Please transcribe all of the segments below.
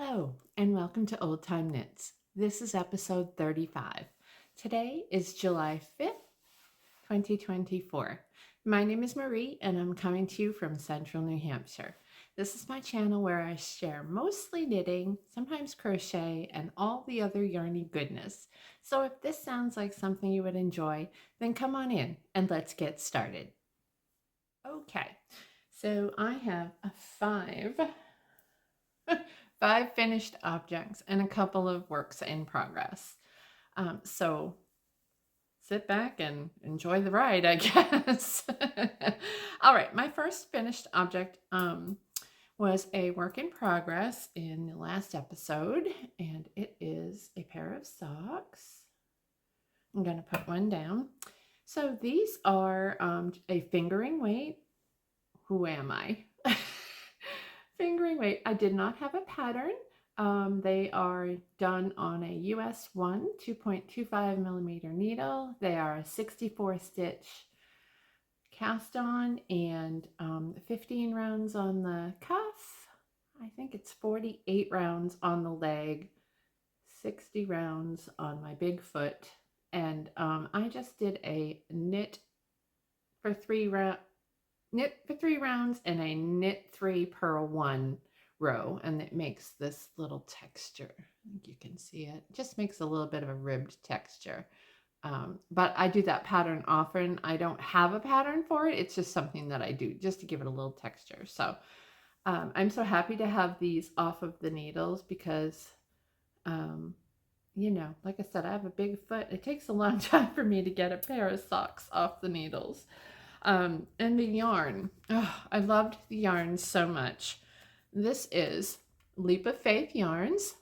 Hello, and welcome to Old Time Knits. This is episode 35. Today is July 5th, 2024. My name is Marie, and I'm coming to you from central New Hampshire. This is my channel where I share mostly knitting, sometimes crochet, and all the other yarny goodness. So if this sounds like something you would enjoy, then come on in and let's get started. Okay, so I have five finished objects and a couple of works in progress. So sit back and enjoy the ride, I guess. All right, my first finished object was a work in progress in the last episode, and it is a pair of socks. I'm going to put one down. So these are a fingering weight. Who am I? Fingering weight. I did not have a pattern. They are done on a US 1 2.25 millimeter needle. They are a 64 stitch cast on and 15 rounds on the cuff. I think it's 48 rounds on the leg, 60 rounds on my big foot. And I just did a knit for 3 rounds and a knit 3 purl 1 row, and it makes this little texture. I think you can see it. It just makes a little bit of a ribbed texture. But I do that pattern often. I don't have a pattern for it. It's just something that I do just to give it a little texture. So I'm so happy to have these off of the needles because you know, like I said, I have a big foot. It takes a long time for me to get a pair of socks off the needles. And the yarn. Oh, I loved the yarn so much. This is Leap of Faith Yarns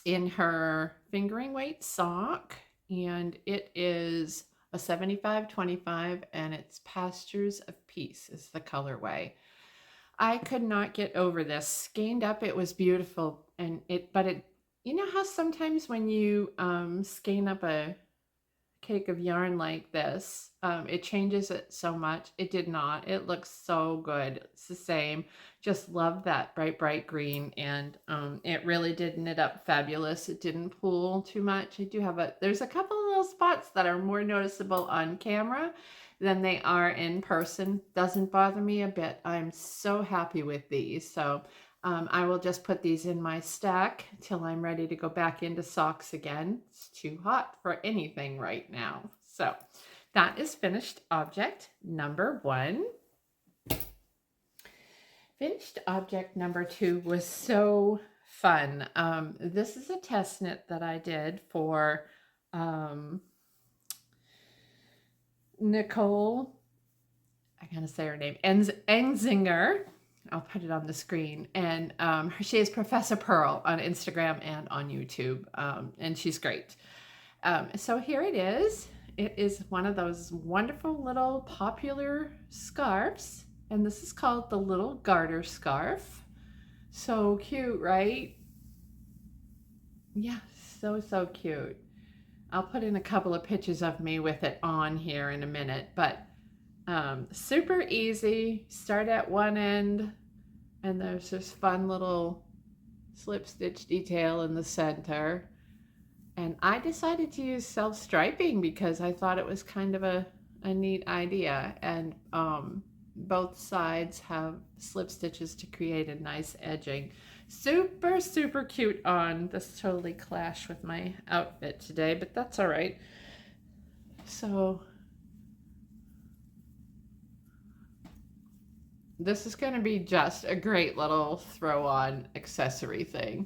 in her fingering weight sock, and it is a 75-25, and it's Pastures of Peace is the colorway. I could not get over this. Skeined up, it was beautiful, and you know how sometimes when you skein up a cake of yarn like this, it changes it so much. It did not. It looks so good. It's the same. Just love that bright green, and it really did knit up fabulous. It didn't pull too much. There's a couple of little spots that are more noticeable on camera than they are in person. Doesn't bother me a bit. I'm so happy with these. So I will just put these in my stack till I'm ready to go back into socks again. It's too hot for anything right now. So that is finished object number 1. Finished object number 2 was so fun. This is a test knit that I did for Nicole. I gotta say her name, Enzinger. I'll put it on the screen. And she is Professor Pearl on Instagram and on YouTube. And she's great. So here it is. It is one of those wonderful little popular scarves. And this is called the Little Garter Scarf. So cute, right? Yeah, so cute. I'll put in a couple of pictures of me with it on here in a minute. But super easy. Start at one end, and there's this fun little slip stitch detail in the center. And I decided to use self-striping because I thought it was kind of a neat idea. And both sides have slip stitches to create a nice edging. Super cute on. This totally clashed with my outfit today, but that's all right. So this is going to be just a great little throw-on accessory thing.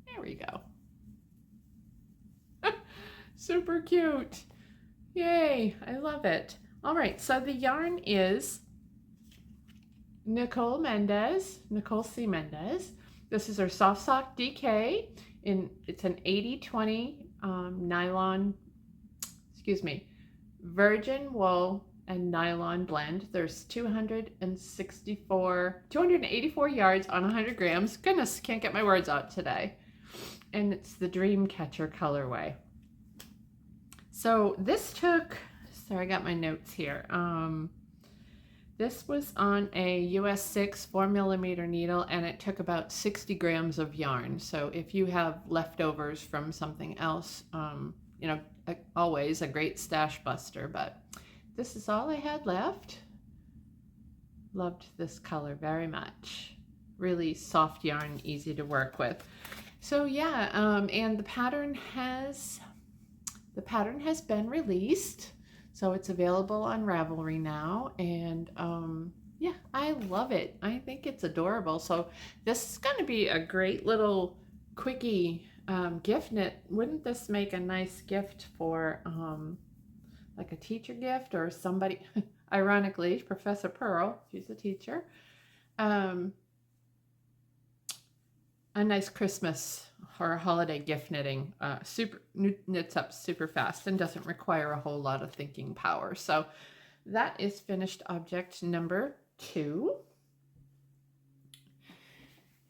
There we go. Super cute. Yay, I love it. All right, so the yarn is Nicole C. Mendez. This is her Soft Sock DK. It's an 80-20 virgin wool and nylon blend. There's 284 yards on 100 grams. Goodness, can't get my words out today. And it's the Dreamcatcher colorway. So this took, sorry, I got my notes here. This was on a US 6 4mm needle, and it took about 60 grams of yarn. So if you have leftovers from something else, you know, always a great stash buster, but this is all I had left. Loved this color very much. Really soft yarn, easy to work with. So yeah, and the pattern has been released. So it's available on Ravelry now, and yeah, I love it. I think it's adorable. So this is going to be a great little quickie gift knit. Wouldn't this make a nice gift for like a teacher gift or somebody? Ironically, Professor Pearl, she's a teacher. A nice Christmas or holiday gift knitting. Knits up super fast and doesn't require a whole lot of thinking power. So that is finished object number 2.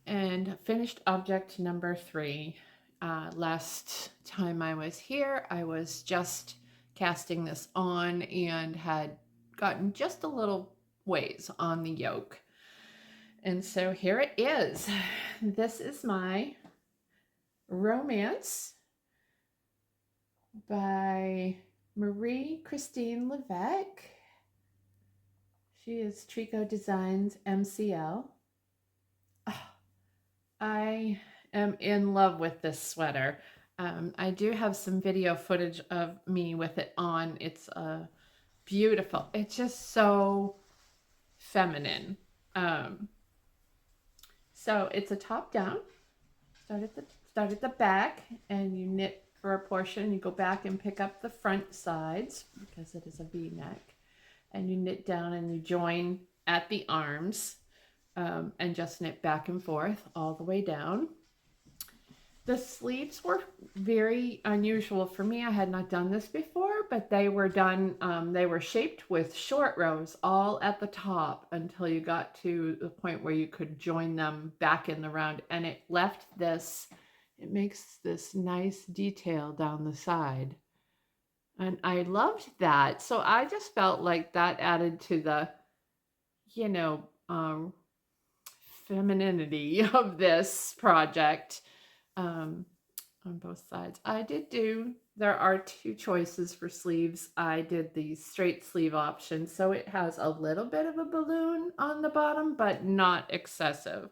And finished object number 3. Last time I was here, I was just casting this on and had gotten just a little ways on the yoke. And so here it is. This is my Romance by Marie Christine Levesque. She is Tricot Designs MCL. Oh, I am in love with this sweater. I do have some video footage of me with it on. It's beautiful. It's just so feminine. So it's a top down. Start at the back, and you knit for a portion. You go back and pick up the front sides because it is a V-neck, and you knit down and you join at the arms, and just knit back and forth all the way down. The sleeves were very unusual for me. I had not done this before, but they were done, they were shaped with short rows all at the top until you got to the point where you could join them back in the round, and it left this, it makes this nice detail down the side. And I loved that. So I just felt like that added to the, you know, femininity of this project. On both sides. There are 2 choices for sleeves. I did the straight sleeve option, so it has a little bit of a balloon on the bottom, but not excessive.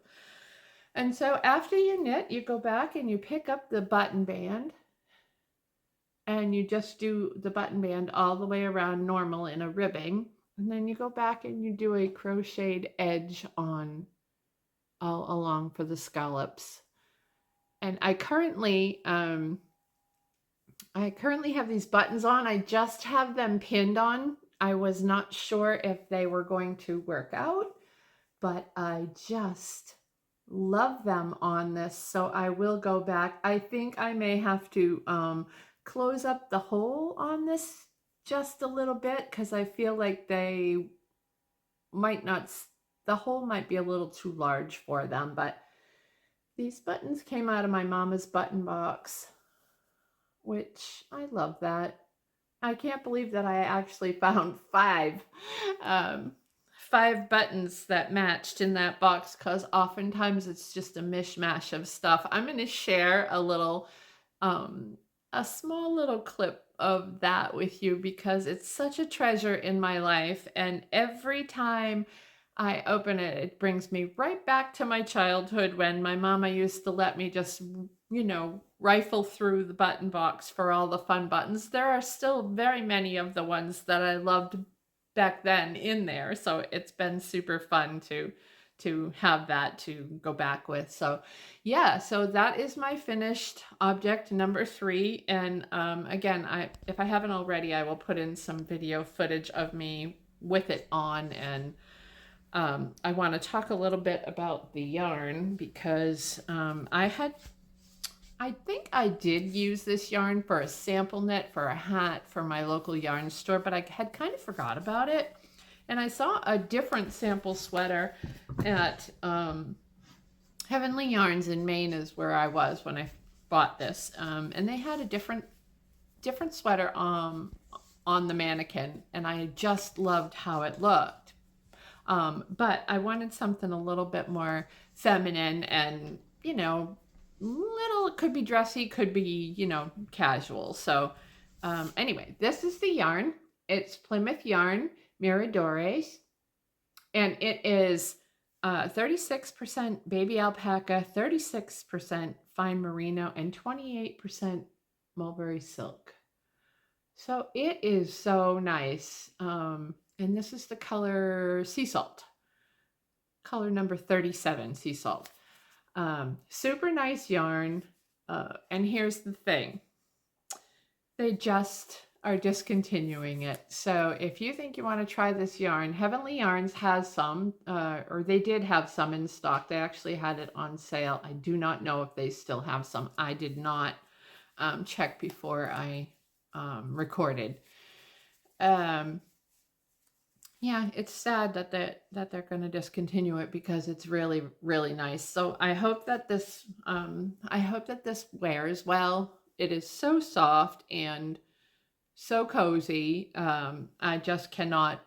And so after you knit, you go back and you pick up the button band, and you just do the button band all the way around normal in a ribbing, and then you go back and you do a crocheted edge on all along for the scallops. And I currently have these buttons on. I just have them pinned on. I was not sure if they were going to work out, but I just love them on this. So I will go back. I think I may have to close up the hole on this just a little bit, because I feel like they might not, the hole might be a little too large for them, but these buttons came out of my mama's button box, which I love that. I can't believe that I actually found 5 buttons that matched in that box, because oftentimes it's just a mishmash of stuff. I'm going to share a small little clip of that with you, because it's such a treasure in my life, and every time I open it, it brings me right back to my childhood when my mama used to let me just, you know, rifle through the button box for all the fun buttons. There are still very many of the ones that I loved back then in there. So it's been super fun to have that to go back with. So yeah, so that is my finished object number 3. And again, if I haven't already, I will put in some video footage of me with it on. And I want to talk a little bit about the yarn, because I think I did use this yarn for a sample knit for a hat for my local yarn store, but I had kind of forgot about it. And I saw a different sample sweater at Heavenly Yarns in Maine is where I was when I bought this. And they had a different sweater on the mannequin, and I just loved how it looked. But I wanted something a little bit more feminine and, you know, little, it could be dressy, could be, you know, casual. So anyway, this is the yarn. It's Plymouth Yarn Miradores, and it is 36% baby alpaca, 36% fine merino, and 28% mulberry silk. So it is so nice. And this is the color Sea Salt, color number 37, Sea Salt. Super nice yarn. And here's the thing. They just are discontinuing it. So if you think you want to try this yarn, Heavenly Yarns has some, or they did have some in stock. They actually had it on sale. I do not know if they still have some. I did not check before I recorded. Yeah, it's sad that they're going to discontinue it because it's really, really nice. So I hope that this wears well. It is so soft and so cozy. I just cannot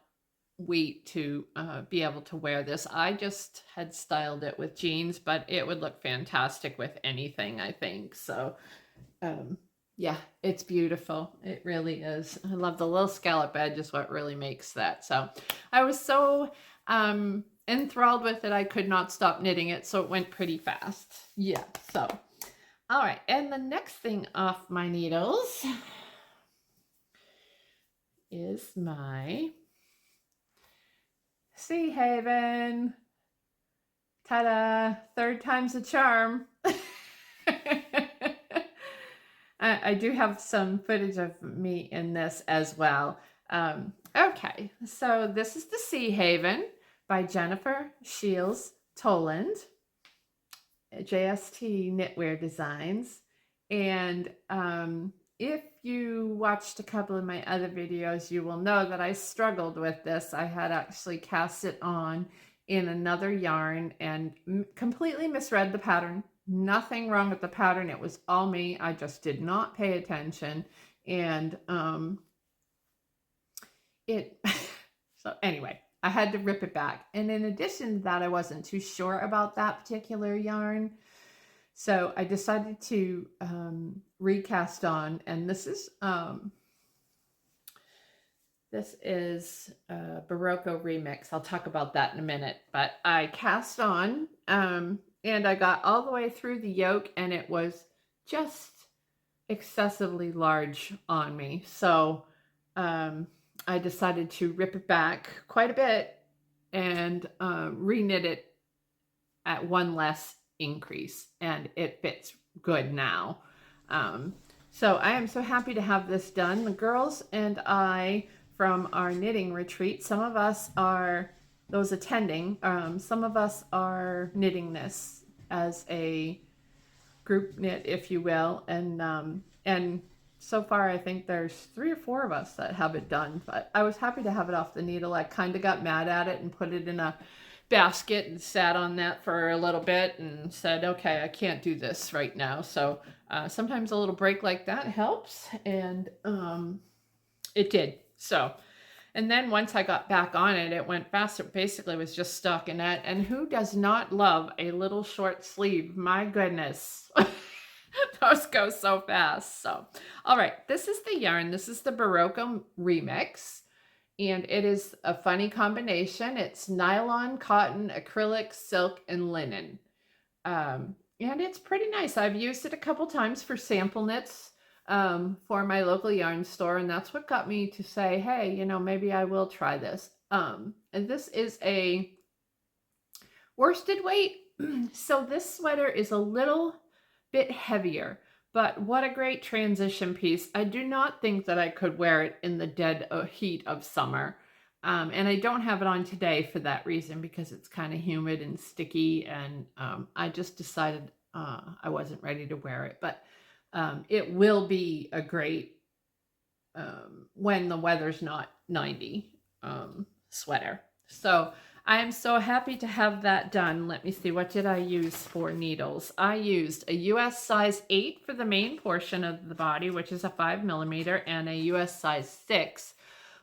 wait to be able to wear this. I just had styled it with jeans, but it would look fantastic with anything, I think. So yeah, it's beautiful. It really is. I love the little scallop edge is what really makes that. So I was so enthralled with it, I could not stop knitting it. So it went pretty fast. Yeah, so. All right, and the next thing off my needles is my Sea Haven. Ta-da! Third time's a charm. I do have some footage of me in this as well. Okay, so this is the Sea Haven by Jennifer Shields Toland, JST Knitwear Designs. And if you watched a couple of my other videos, you will know that I struggled with this. I had actually cast it on in another yarn and completely misread the pattern. Nothing wrong with the pattern. It was all me. I just did not pay attention. And so anyway, I had to rip it back. And in addition to that, I wasn't too sure about that particular yarn. So I decided to recast on, and this is Barocco Remix. I'll talk about that in a minute. But I cast on, and I got all the way through the yoke, and it was just excessively large on me. So I decided to rip it back quite a bit and reknit it at one less increase, and it fits good now. So I am so happy to have this done. The girls and I from our knitting retreat, some of us are, those attending, some of us are knitting this as a group knit, if you will, and so far I think there's 3 or 4 of us that have it done. But I was happy to have it off the needle. I kind of got mad at it and put it in a basket and sat on that for a little bit and said, okay, I can't do this right now. So sometimes a little break like that helps, and it did. So, and then once I got back on it, it went faster. Basically, it was just stockinette. And who does not love a little short sleeve? My goodness. Those go so fast. So, all right, this is the yarn. This is the Barocco Remix. And it is a funny combination. It's nylon, cotton, acrylic, silk, and linen. And it's pretty nice. I've used it a couple times for sample knits for my local yarn store. And that's what got me to say, hey, you know, maybe I will try this. And this is a worsted weight. So this sweater is a little bit heavier. But what a great transition piece. I do not think that I could wear it in the dead heat of summer. And I don't have it on today for that reason, because it's kind of humid and sticky. And I just decided I wasn't ready to wear it. But it will be a great, when the weather's not 90, sweater. So I am so happy to have that done. Let me see, what did I use for needles? I used a US size 8 for the main portion of the body, which is a 5mm, and a US size 6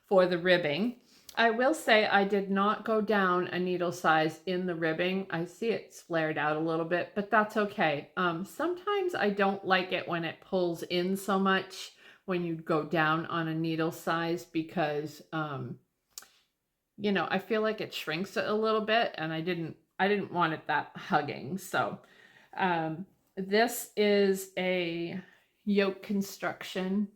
for the ribbing. I will say I did not go down a needle size in the ribbing. I see it's flared out a little bit, but that's okay. Sometimes I don't like it when it pulls in so much when you go down on a needle size because, you know, I feel like it shrinks it a little bit, and I didn't want it that hugging. So, this is a yoke construction,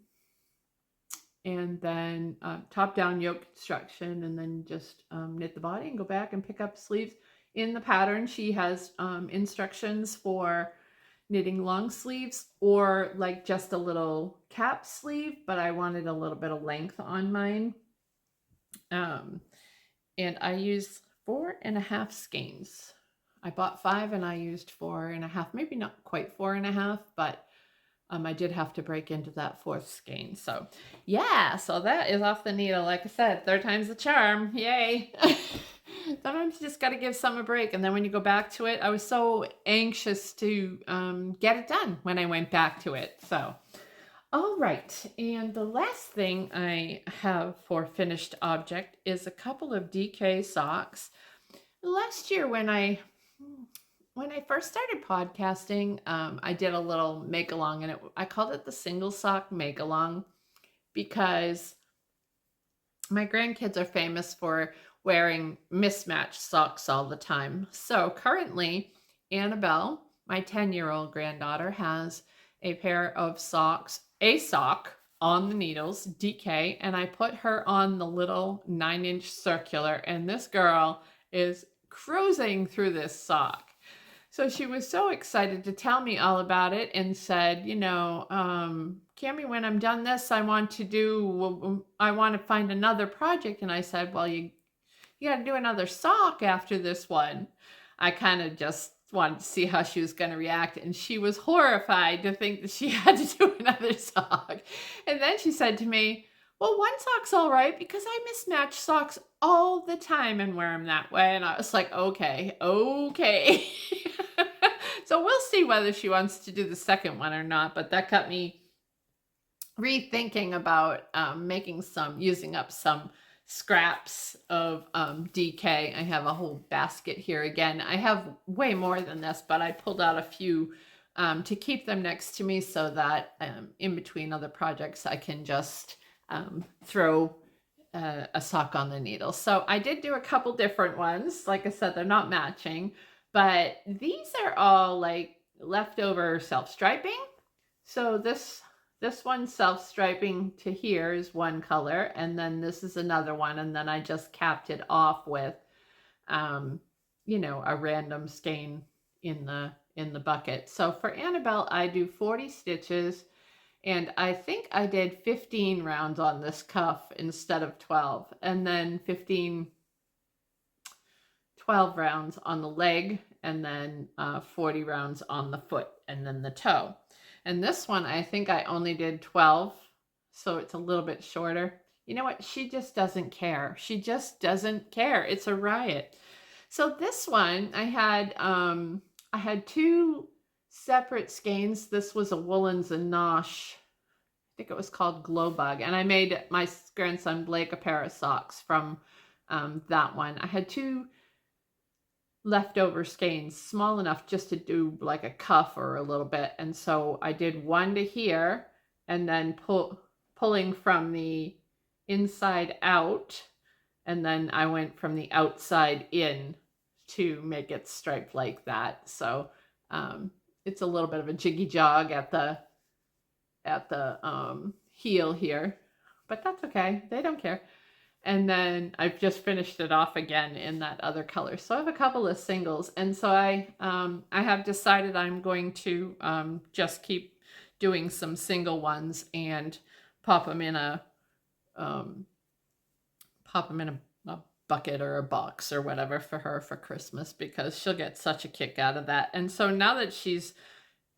and then top down yoke construction, and then just knit the body and go back and pick up sleeves. In the pattern, she has instructions for knitting long sleeves or like just a little cap sleeve, but I wanted a little bit of length on mine. And I used 4.5 skeins. I bought 5 and I used 4.5, maybe not quite 4.5, but I did have to break into that 4th skein. So yeah, so that is off the needle. Like I said, 3rd time's the charm. Yay. Sometimes you just got to give some a break. And then when you go back to it, I was so anxious to get it done when I went back to it. So, all right. And the last thing I have for finished object is a couple of DK socks. Last year when I first started podcasting, I did a little make-along, and I called it the single sock make-along because my grandkids are famous for wearing mismatched socks all the time. So currently, Annabelle, my 10-year-old granddaughter, has a pair of socks, a sock on the needles, DK, and I put her on the little 9-inch circular, and this girl is cruising through this sock. So she was so excited to tell me all about it and said, you know, Cammie, when I'm done this, I want to find another project. And I said, well, you got to do another sock after this one. I kind of just wanted to see how she was going to react. And she was horrified to think that she had to do another sock. And then she said to me, well, one sock's all right because I mismatch socks all the time and wear them that way. And I was like, okay. So we'll see whether she wants to do the second one or not. But that got me rethinking about using up some scraps of DK. I have a whole basket here again. I have way more than this, but I pulled out a few to keep them next to me so that in between other projects I can just throw a sock on the needle. So I did do a couple different ones. Like I said, they're not matching, but these are all like leftover self-striping. So this one's self-striping to here is one color, and then this is another one, and then I just capped it off with you know, a random skein in the bucket. So for Annabelle, I do 40 stitches, and I think I did 15 rounds on this cuff instead of 12, and then 12 rounds on the leg, and then 40 rounds on the foot, and then the toe. And this one, I think I only did 12, so it's a little bit shorter. You know what? She just doesn't care. She just doesn't care. It's a riot. So this one, I had 2 separate skeins. This was a Woolens and Nosh. I think it was called Glow Bug. And I made my grandson Blake a pair of socks from that one. I had 2 leftover skeins, small enough just to do like a cuff or a little bit. And so I did one to here, and then pulling from the inside out, and then I went from the outside in to make it striped like that. So it's a little bit of a jiggy jog at the heel here, but that's okay. They don't care. And then I've just finished it off again in that other color. So I have a couple of singles. And so I have decided I'm going to just keep doing some single ones and pop them in a bucket or a box or whatever for her for Christmas, because she'll get such a kick out of that. And so now that she's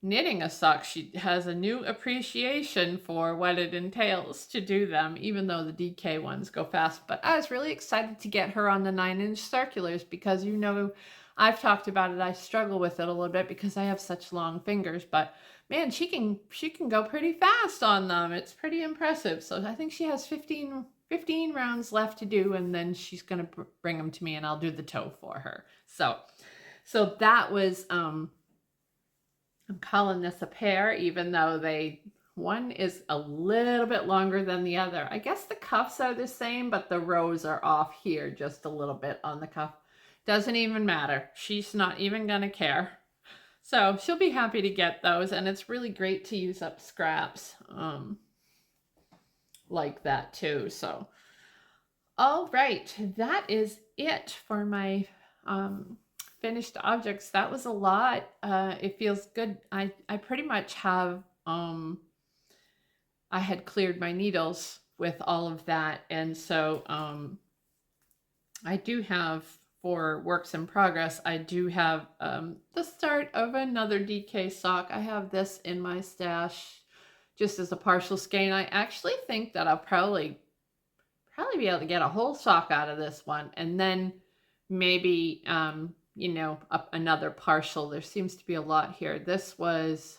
knitting a sock, she has a new appreciation for what it entails to do them, even though the DK ones go fast. But I was really excited to get her on the 9-inch circulars because, you know, I've talked about it. I struggle with it a little bit because I have such long fingers, but man, she can go pretty fast on them. It's pretty impressive. So I think she has 15 15 rounds left to do, and then she's going to bring them to me and I'll do the toe for her. So that was, I'm calling this a pair, even though one is a little bit longer than the other. I guess the cuffs are the same, but the rows are off here just a little bit on the cuff. Doesn't even matter. She's not even going to care. So she'll be happy to get those, and it's really great to use up scraps like that too. So, all right, that is it for my finished objects. That was a lot. It feels good. I pretty much have, I had cleared my needles with all of that, and so I do have, for works in progress, I do have the start of another DK sock. I have this in my stash just as a partial skein. I actually think that I'll probably be able to get a whole sock out of this one, and then maybe you know, another partial. There seems to be a lot here. This was,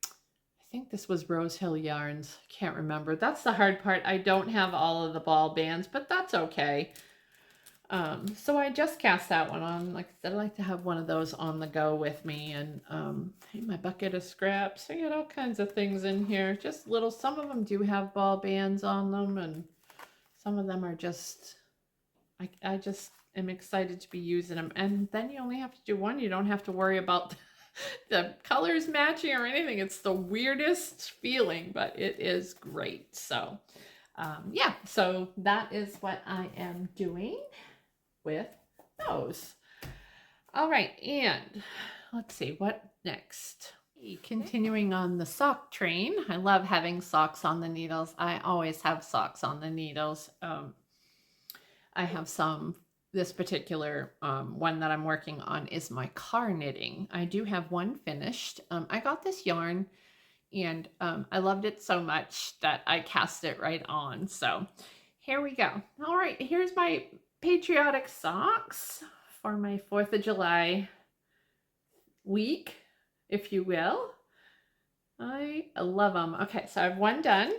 I think this was Rose Hill Yarns. Can't remember. That's the hard part. I don't have all of the ball bands, but that's okay. So I just cast that one on. Like I said, I like to have one of those on the go with me, and my bucket of scraps. I got all kinds of things in here. Just little, some of them do have ball bands on them, and some of them are just, I just am excited to be using them. And then you only have to do one. You don't have to worry about the colors matching or anything. It's the weirdest feeling, but it is great. So yeah, so that is what I am doing with those. All right, and let's see, what next? Continuing on the sock train. I love having socks on the needles. I always have socks on the needles. I have some, this particular one that I'm working on is my car knitting. I do have one finished. I got this yarn, and I loved it so much that I cast it right on. So here we go. All right, here's my patriotic socks for my 4th of July week, if you will. I love them. Okay, so I have one done,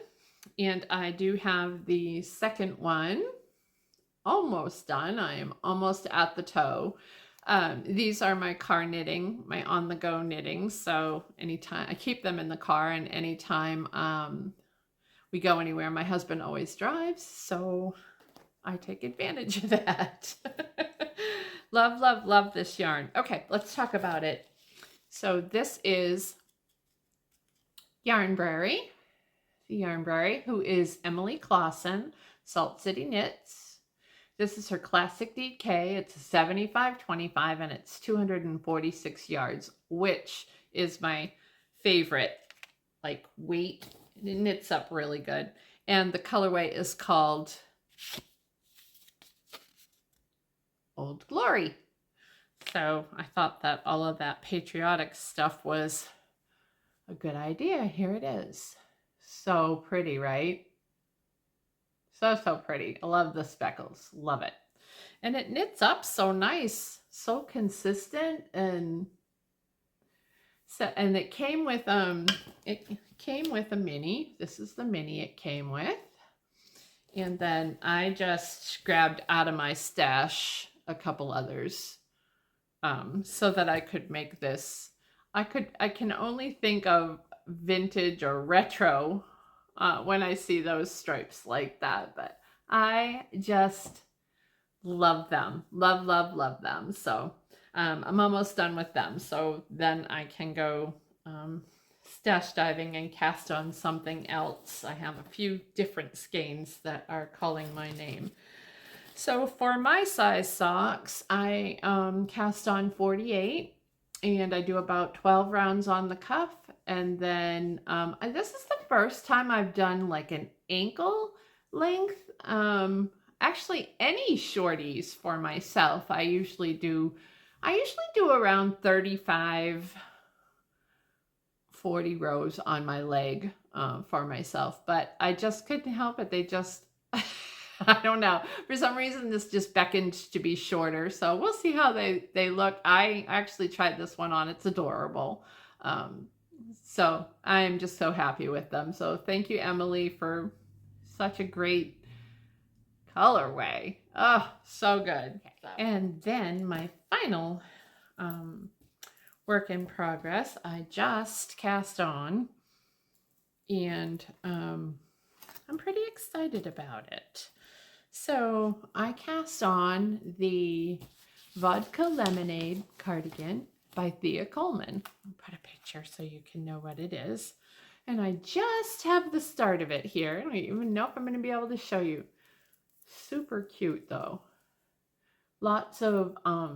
and I do have the second one almost done. I am almost at the toe. These are my car knitting, my on-the-go knitting. So anytime, I keep them in the car, and anytime we go anywhere, my husband always drives, so I take advantage of that. Love, love, love this yarn. Okay, let's talk about it. So this is Yarnberry, the Yarnberry, who is Emily Clausen, Salt City Knits. This is her classic DK. It's a 75/25, and it's 246 yards, which is my favorite, like, weight. It knits up really good. And the colorway is called Old Glory. So I thought that all of that patriotic stuff was a good idea. Here it is. So pretty, right? So, so pretty. I love the speckles. Love it. And it knits up so nice, so consistent, and so, and it came with a mini. This is the mini it came with. And then I just grabbed out of my stash a couple others so that I could make this. I can only think of vintage or retro when I see those stripes like that, but I just love them. Love, love, love them. So I'm almost done with them. So then I can go stash diving and cast on something else. I have a few different skeins that are calling my name. So for my size socks, I cast on 48, and I do about 12 rounds on the cuff. And then this is the first time I've done like an ankle length. Actually, any shorties for myself. I usually do around 35, 40 rows on my leg for myself, but I just couldn't help it. They just, I don't know. For some reason, this just beckoned to be shorter. So we'll see how they look. I actually tried this one on. It's adorable. So I'm just so happy with them. So thank you, Emily, for such a great colorway. Oh, so good. And then my final work in progress, I just cast on, and I'm pretty excited about it. So I cast on the Vodka Lemonade cardigan by Thea Coleman. I'll put a picture so you can know what it is. And I just have the start of it here. I don't even know if I'm going to be able to show you. Super cute though. Lots of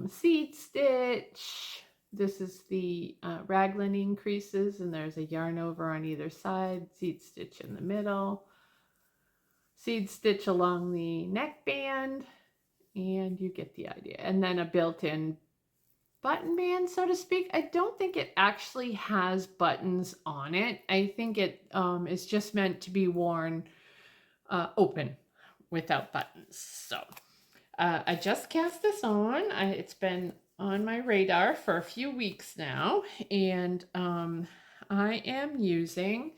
seed stitch. This is the raglan increases, and there's a yarn over on either side, seed stitch in the middle, seed stitch along the neckband, and you get the idea. And then a built-in button band, so to speak. I don't think it actually has buttons on it. I think it is just meant to be worn open without buttons. So I just cast this on. It's been on my radar for a few weeks now, and I am using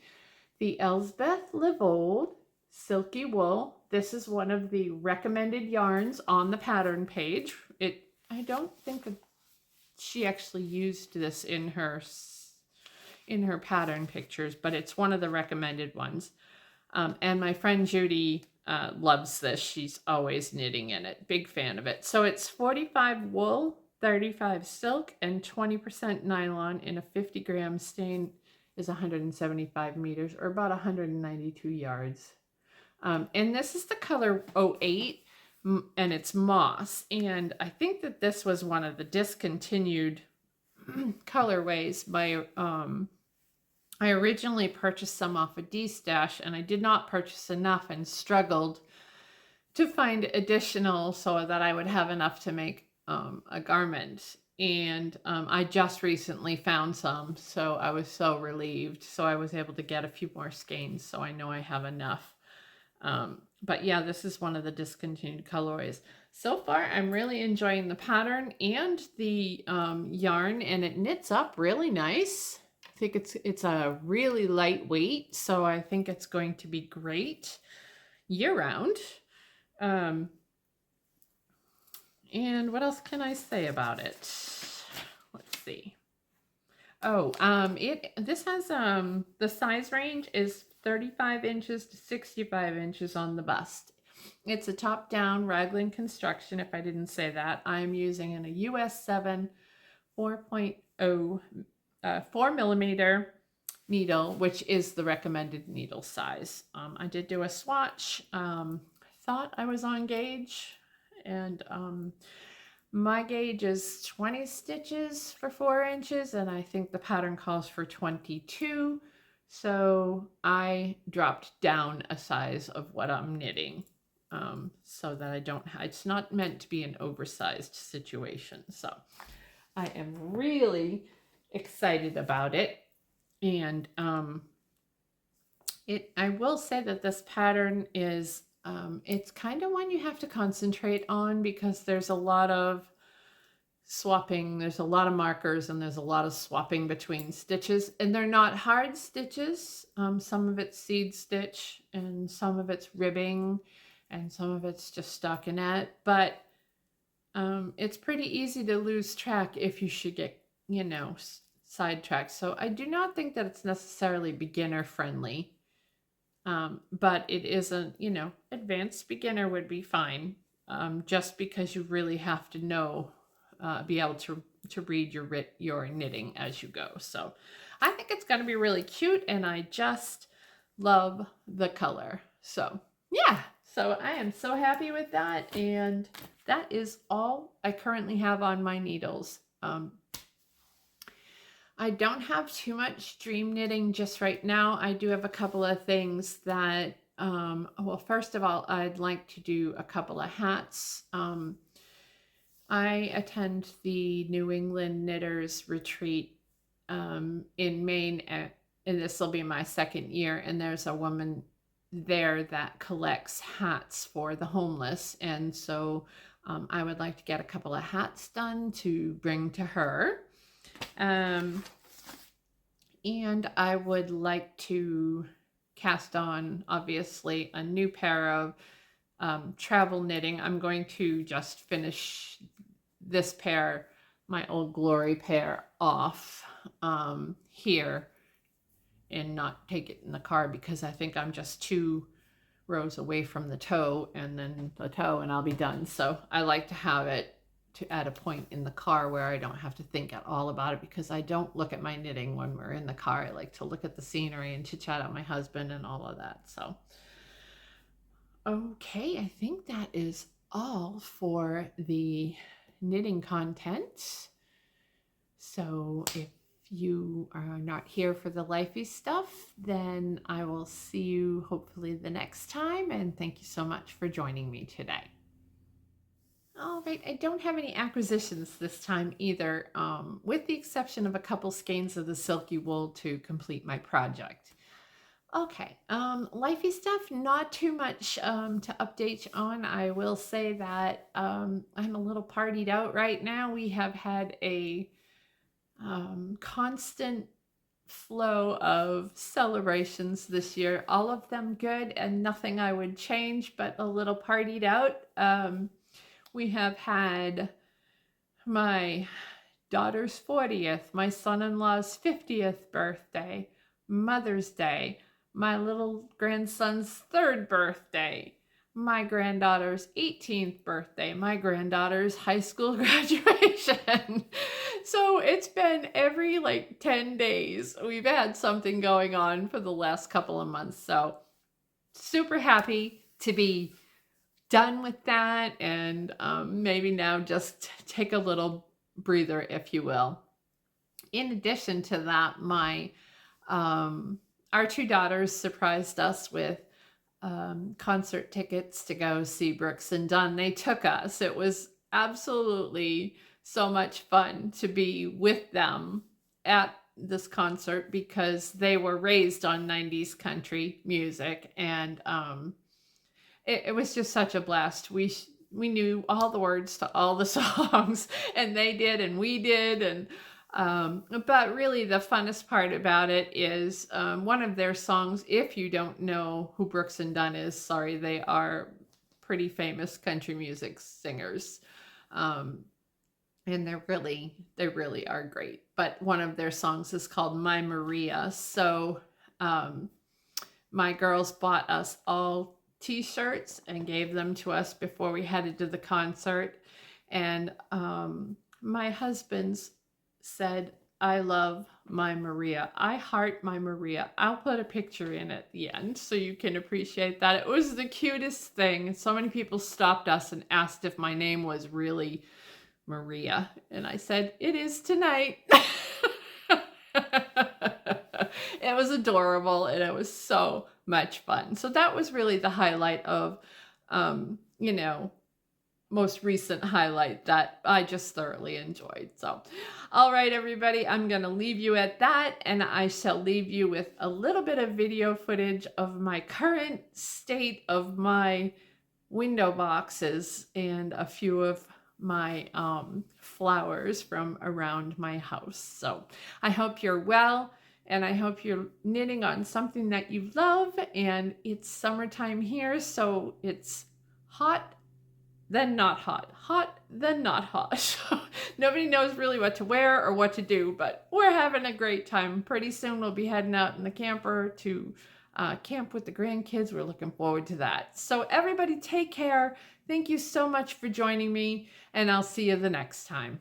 the Elsbeth Livold Silky Wool. This is one of the recommended yarns on the pattern page. I don't think that she actually used this in her pattern pictures, but it's one of the recommended ones. And my friend Judy loves this. She's always knitting in it. Big fan of it. So it's 45 wool, 35 silk, and 20% nylon in a 50-gram skein is 175 meters, or about 192 yards. And this is the color 08, and it's moss. And I think that this was one of the discontinued colorways. I originally purchased some off a D-stash, and I did not purchase enough and struggled to find additional so that I would have enough to make a garment. And I just recently found some, so I was so relieved. So I was able to get a few more skeins, so I know I have enough. But yeah, this is one of the discontinued colorways. So far, I'm really enjoying the pattern and the yarn, and it knits up really nice. I think it's a really lightweight, so I think it's going to be great year-round. And what else can I say about it? Let's see. Oh, this has the size range is 35 inches to 65 inches on the bust. It's a top-down raglan construction, if I didn't say that. I'm using a US 7 4.0 4 millimeter needle, which is the recommended needle size. I did do a swatch. Thought I was on gauge, and my gauge is 20 stitches for 4 inches, and I think the pattern calls for 22. So I dropped down a size of what I'm knitting, so that I don't, it's not meant to be an oversized situation. So I am really excited about it. And I will say that this pattern is, it's kind of one you have to concentrate on, because there's a lot of swapping, there's a lot of markers, and there's a lot of swapping between stitches, and they're not hard stitches. Some of it's seed stitch, and some of it's ribbing, and some of it's just stockinette, but it's pretty easy to lose track if you should get, sidetracked. So I do not think that it's necessarily beginner friendly, but it isn't, advanced beginner would be fine, just because you really have to know, be able to read your knitting as you go. So I think it's going to be really cute, and I just love the color. So yeah, so I am so happy with that, and that is all I currently have on my needles. I don't have too much dream knitting just right now. I do have a couple of things that, well, first of all, I'd like to do a couple of hats. I attend the New England Knitters Retreat in Maine, and this will be my second year, and there's a woman there that collects hats for the homeless, and so I would like to get a couple of hats done to bring to her. And I would like to cast on, obviously, a new pair of travel knitting. I'm going to just finish this pair, my Old Glory pair, off here and not take it in the car because I think I'm just 2 rows away from the toe and then the toe and I'll be done. So I like to have it at a point in the car where I don't have to think at all about it because I don't look at my knitting when we're in the car. I like to look at the scenery and chit chat at my husband and all of that. So, okay, I think that is all for the knitting content. So if you are not here for the lifey stuff, then I will see you hopefully the next time. And thank you so much for joining me today. All right, I don't have any acquisitions this time either, with the exception of a couple skeins of the silky wool to complete my project. Okay, lifey stuff, not too much to update on. I will say that I'm a little partied out right now. We have had a constant flow of celebrations this year, all of them good and nothing I would change, but a little partied out. We have had my daughter's 40th, my son-in-law's 50th birthday, Mother's Day, my little grandson's 3rd birthday, my granddaughter's 18th birthday, my granddaughter's high school graduation. So it's been every like 10 days. We've had something going on for the last couple of months. So super happy to be done with that and maybe now just take a little breather, if you will. In addition to that, our 2 daughters surprised us with concert tickets to go see Brooks and Dunn. They took us. It was absolutely so much fun to be with them at this concert because they were raised on 90s country music and it was just such a blast. We knew all the words to all the songs and they did and we did and but really the funnest part about it is one of their songs. If you don't know who Brooks and Dunn is, sorry, they are pretty famous country music singers. And they really are great. But one of their songs is called My Maria. So my girls bought us all t-shirts and gave them to us before we headed to the concert. And my husband's said, I love My Maria. I heart My Maria. I'll put a picture in at the end so you can appreciate that. It was the cutest thing. So many people stopped us and asked if my name was really Maria. And I said, it is tonight. It was adorable and it was so much fun. So that was really the highlight of, most recent highlight that I just thoroughly enjoyed. So, all right, everybody, I'm going to leave you at that, and I shall leave you with a little bit of video footage of my current state of my window boxes and a few of my flowers from around my house. So I hope you're well, and I hope you're knitting on something that you love, and it's summertime here, so it's hot, then not hot, hot, then not hot. So nobody knows really what to wear or what to do, but we're having a great time. Pretty soon we'll be heading out in the camper to camp with the grandkids. We're looking forward to that. So everybody take care. Thank you so much for joining me, and I'll see you the next time.